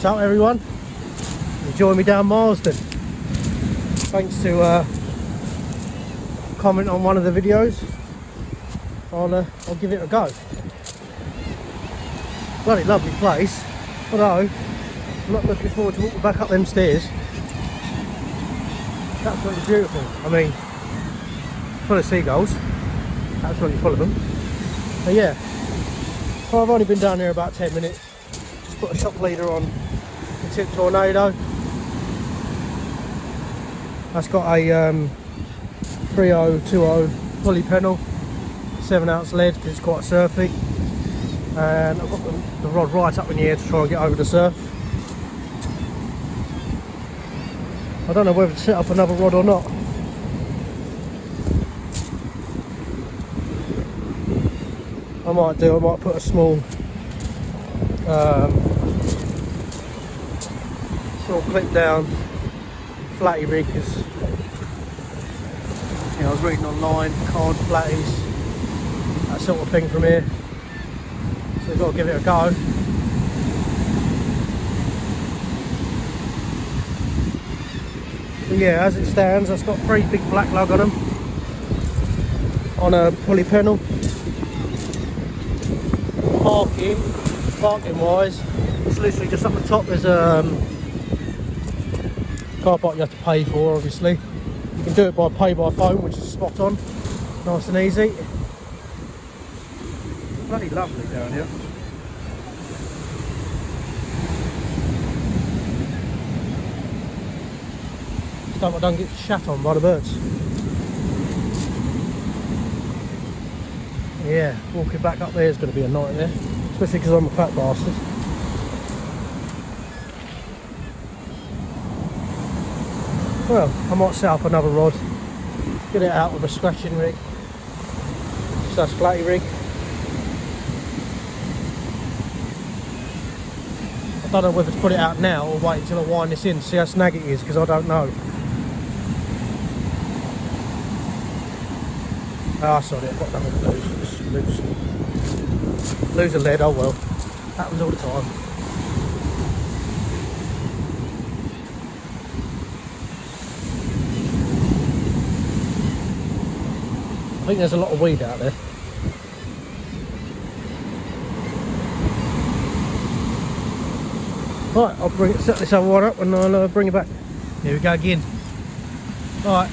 up everyone? Join me down Marsden. Thanks to comment on one of the videos. I'll give it a go. Bloody lovely place, although I'm not looking forward to walking back up them stairs. It's absolutely beautiful. I mean, full of seagulls, absolutely full of them. So yeah, well, I've only been down there about 10 minutes. Just put a shock leader on the Tip Tornado. That's got a 3020 pulley panel, 7-ounce lead because it's quite surfy, and I've got the rod right up in the air to try and get over the surf. I don't know whether to set up another rod or not. I might put a small clip down flatty rig, because I was reading online, card flatties, that sort of thing from here, so we've got to give it a go. But yeah, as it stands, it's got 3 big black lug on them, on a pulley panel. Parking wise, it's literally just up the top. There's a car park you have to pay for, obviously. You can do it by pay by phone, which is spot on, nice and easy. Bloody lovely down here. Just hope I don't get shat on by the birds. Yeah, walking back up there is going to be a nightmare, especially because I'm a fat bastard. Well, I might set up another rod, get it out with a scratching rig, slash flatty rig. I don't know whether to put it out now or wait until I wind this in to see how snag it is, because I don't know. Ah, sorry, I've got nothing to lose. Lose a lead, oh well. Happens all the time. I think there's a lot of weed out there. Right, I'll set this other one up and I'll bring it back. Here we go again. Right,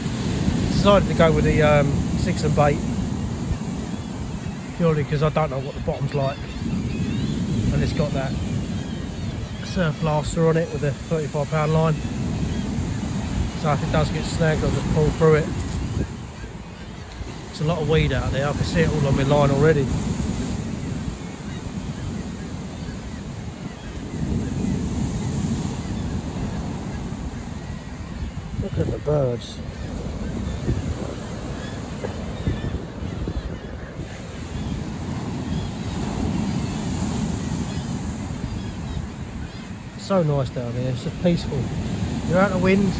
decided to go with the 6 and bait, purely because I don't know what the bottom's like, and it's got that surf blaster on it with a 35-pound line, so if it does get snagged I'll just pull through it. There's a lot of weed out there, I can see it all on my line already. Look at the birds. So nice down here, it's just peaceful. You're out of wind.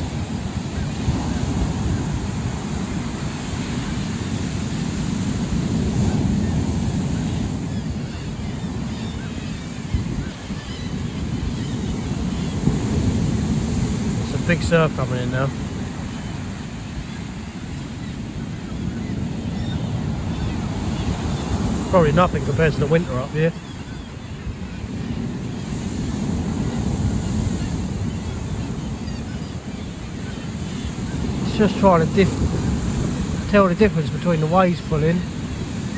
There's a big surf coming in now. Probably nothing compared to the winter up here. Just trying to tell the difference between the waves pulling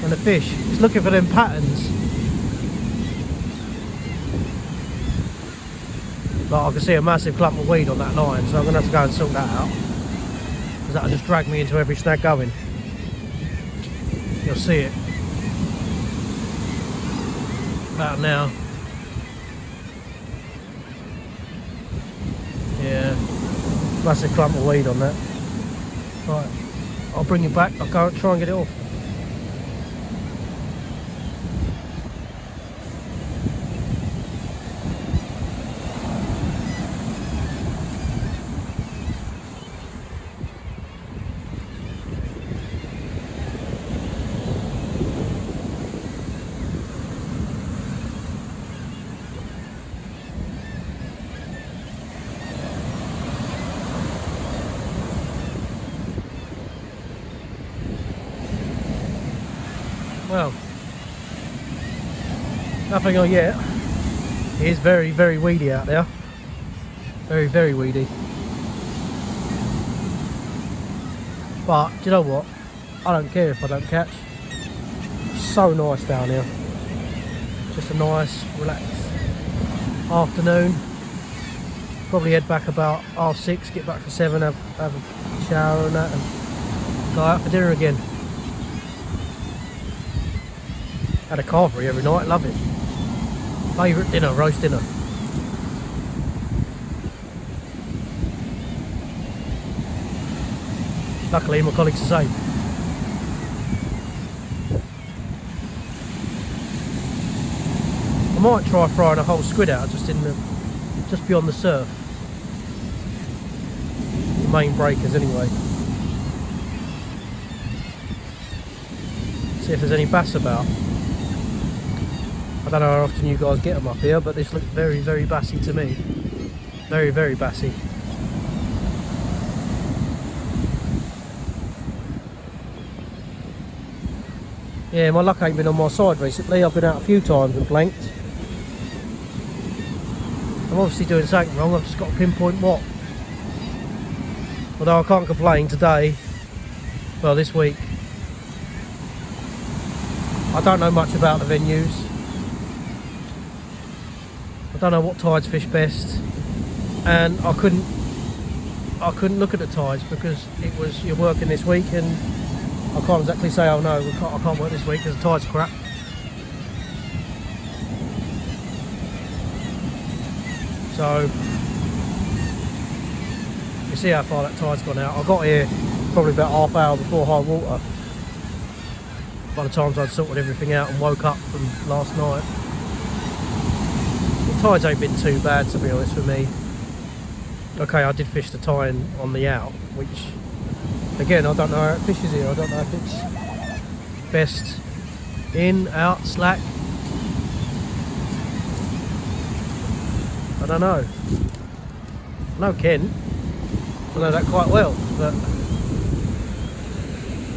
and the fish. It's looking for them patterns. Like I can see a massive clump of weed on that line, so I'm going to have to go and sort that out, because that'll just drag me into every snag going. You'll see it about now. Yeah, massive clump of weed on that. Right, I'll bring it back, I'll go and try and get it off. Well, nothing on yet. It is very, very weedy out there. Very, very weedy. But, do you know what? I don't care if I don't catch. It's so nice down here. Just a nice, relaxed afternoon. Probably head back about 6:30, get back for 7, have a shower and that, and go out for dinner again. Had a carvery every night, love it. Favourite dinner, roast dinner. Luckily my colleagues the same. I might try frying a whole squid out just beyond the surf. The main breakers anyway. See if there's any bass about. I don't know how often you guys get them up here, but this looks very, very bassy to me. Very, very bassy. Yeah, my luck ain't been on my side recently. I've been out a few times and blanked. I'm obviously doing something wrong, I've just got to pinpoint what. Although I can't complain today, well this week. I don't know much about the venues. I don't know what tides fish best, and I couldn't look at the tides because it was you're working this week, and I can't exactly say, oh no, I can't work this week because the tide's crap. So you see how far that tide's gone out. I got here probably about half hour before high water. By the time I'd sorted everything out and woke up from last night. The tides ain't been too bad, to be honest with me. Okay, I did fish the tine on the out, which again I don't know how it fishes here. I don't know if it's best in, out, slack. I don't know. I know Ken. I know that quite well, but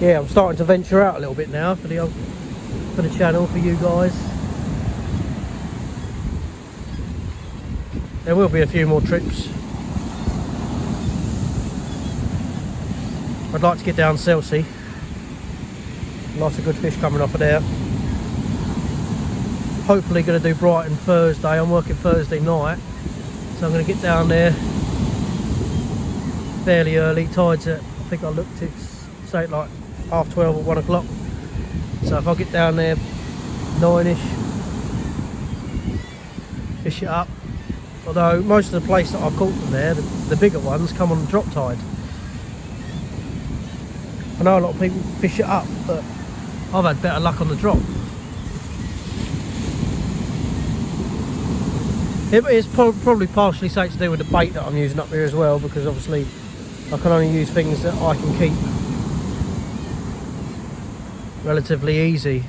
yeah, I'm starting to venture out a little bit now for the channel, for you guys. There will be a few more trips. I'd like to get down Selsey. Lots of good fish coming off of there. Hopefully going to do Brighton Thursday. I'm working Thursday night, so I'm going to get down there fairly early. Tides at, I think I looked, it's say like 12:30 or 1 o'clock. So if I get down there 9ish, fish it up. Although most of the place that I've caught from there, the bigger ones, come on the drop tide. I know a lot of people fish it up, but I've had better luck on the drop. It's probably partially something to do with the bait that I'm using up here as well, because obviously I can only use things that I can keep relatively easy.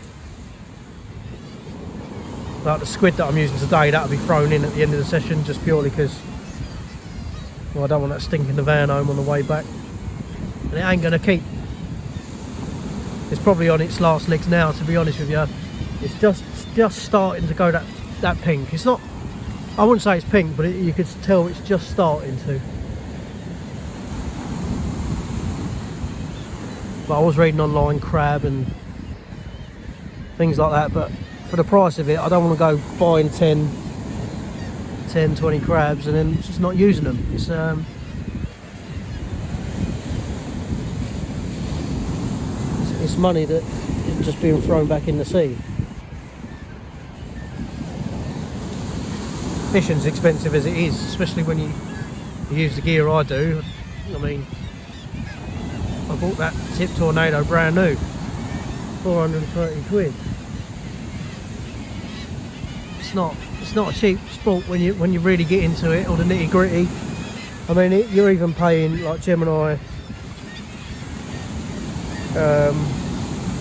Like the squid that I'm using today, that'll be thrown in at the end of the session, just purely because, well, I don't want that stinking the van home on the way back, and it ain't going to keep. It's probably on its last legs now, to be honest with you. It's just starting to go that pink. It's not, I wouldn't say it's pink, but you could tell it's just starting to. But I was reading online crab and things like that, but for the price of it, I don't want to go buying 10, 20 crabs and then just not using them. It's money that is just being thrown back in the sea. Fishing's expensive as it is, especially when you use the gear I do. I mean, I bought that Tip Tornado brand new, 430 quid. It's not a cheap sport when you really get into it, or the nitty gritty. I mean, you're even paying like Gemini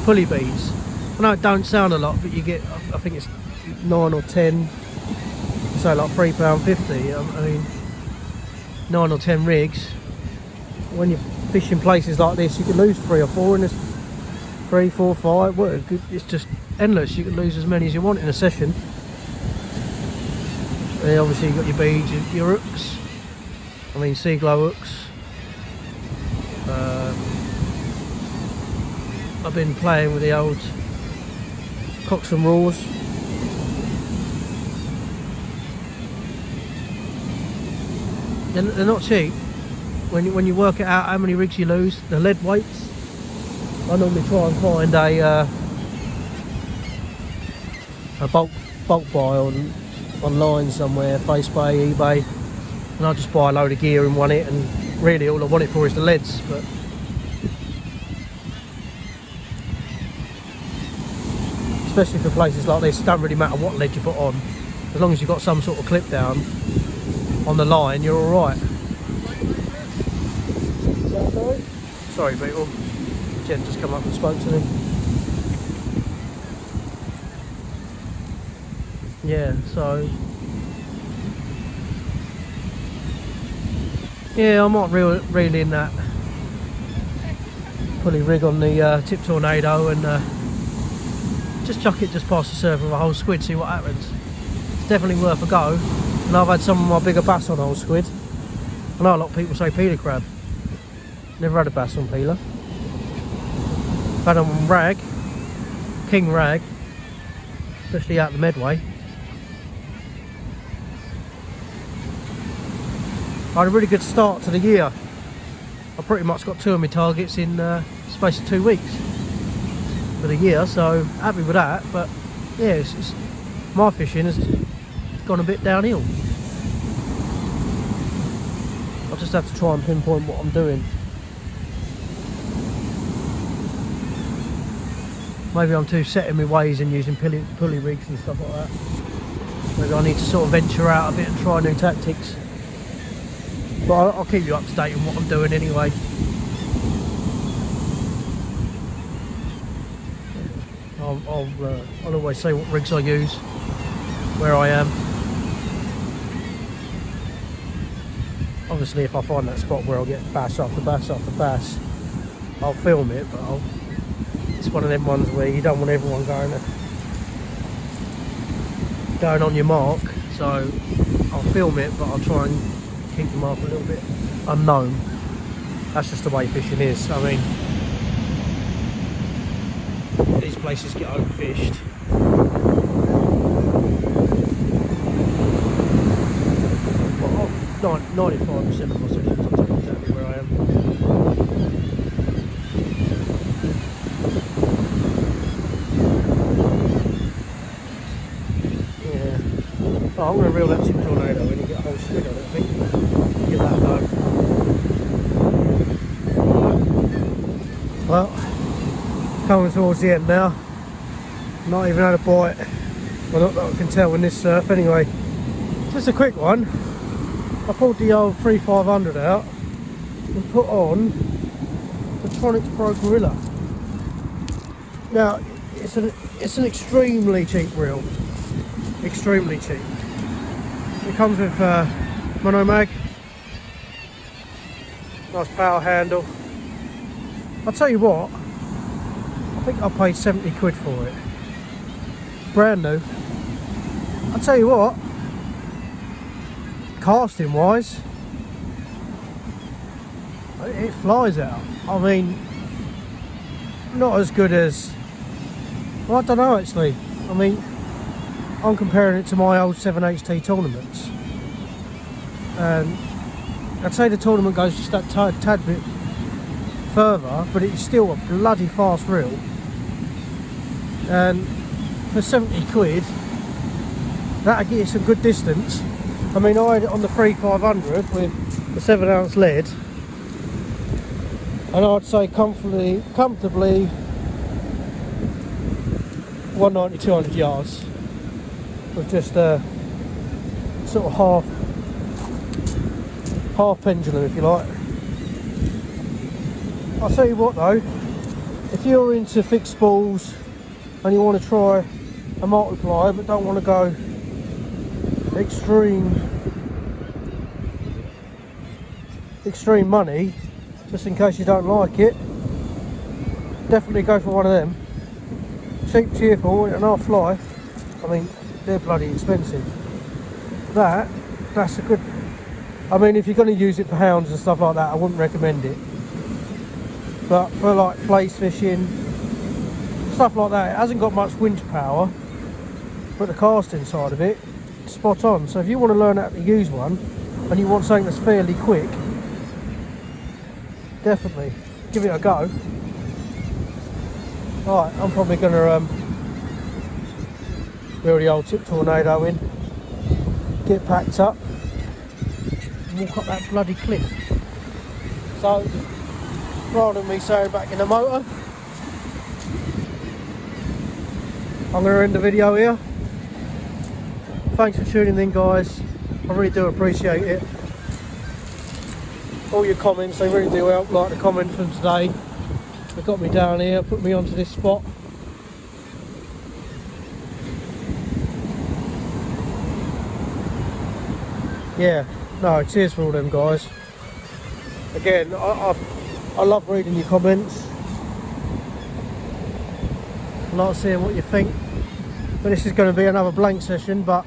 pulley beads. I know it don't sound a lot, but you get, I think it's 9 or 10, so like £3.50. I mean, 9 or 10 rigs. When you're fishing places like this, you can lose 3 or 4, and 3, 4, 5. Well, it's just endless. You can lose as many as you want in a session. And obviously you've got your beads, your hooks. I mean, sea glow hooks. I've been playing with the old cocks and raws. They're not cheap. When you work it out how many rigs you lose, the lead weights. I normally try and find a bulk buy online somewhere, Facebook, eBay, and I'll just buy a load of gear and run it, and really all I want it for is the leads. But especially for places like this, it don't really matter what lead you put on, as long as you've got some sort of clip down on the line, you're alright. Sorry people, Jen just come up and spoke to me. Yeah, so yeah, I might reel in that pulley rig on the Tip Tornado and just chuck it just past the surf with a whole squid, see what happens. It's definitely worth a go. And I've had some of my bigger bass on whole squid. I know a lot of people say peeler crab. Never had a bass on peeler. I've had them on rag, king rag, especially out the Medway. I had a really good start to the year. I pretty much got 2 of my targets in the space of 2 weeks for the year, so happy with that. But yeah, it's my fishing has gone a bit downhill. I just have to try and pinpoint what I'm doing. Maybe I'm too set in my ways and using pulley rigs and stuff like that. Maybe I need to sort of venture out a bit and try new tactics. But I'll keep you up to date on what I'm doing anyway. I'll always say what rigs I use, where I am. Obviously if I find that spot where I'll get bass after bass after bass, I'll film it, but it's one of them ones where you don't want everyone going on your mark. So I'll film it, but I'll try and keep the mark a little bit unknown. That's just the way fishing is. I mean, these places get overfished. 95% of my sessions I'll tell you exactly where I am. Yeah. Oh, I'm going to reel that Tip Tornado when you get a whole squid on it, I think. Give that a go. Well, coming towards the end now. Not even had a bite. Well, not that I can tell in this surf anyway. Just a quick one. I pulled the old 3500 out and put on the Tronix Pro Gorilla. Now, it's an extremely cheap reel. Extremely cheap. It comes with mono mag. Nice power handle. I'll tell you what, I think I paid 70 quid for it. Brand new. I'll tell you what, casting wise, it flies out. I mean, not as good as, well, I don't know actually. I mean, I'm comparing it to my old 7HT tournaments, and I'd say the tournament goes just that tad bit further, but it's still a bloody fast reel. And for 70 quid, that'll get you some good distance. I mean, I had it on the 3500 with the 7-ounce lead, and I'd say comfortably 190, 200 yards with just a sort of half pendulum, if you like. I'll tell you what though, if you're into fixed spools and you want to try a multiplier but don't want to go extreme money, just in case you don't like it, definitely go for one of them. Cheap, cheerful, and half fly. I mean, they're bloody expensive. That's a good. I mean, if you're going to use it for hounds and stuff like that, I wouldn't recommend it. But for like place fishing, stuff like that, it hasn't got much winch power, but the casting side of it, spot on. So if you want to learn how to use one, and you want something that's fairly quick, definitely give it a go. Alright, I'm probably going to reel the old tip tornado in, get packed up, and walk up that bloody cliff. So, rather than me sailing back in the motor, I'm going to end the video here. Thanks for tuning in, guys. I really do appreciate it. All your comments, they really do help, like the comment from today. They got me down here, put me onto this spot. Yeah, no, cheers for all them guys. Again, I love reading your comments. I like seeing what you think. But this is going to be another blank session, but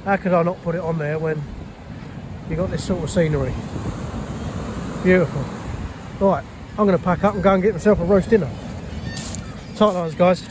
how could I not put it on there when you got this sort of scenery? Beautiful. Right, I'm going to pack up and go and get myself a roast dinner. Tight lines, guys.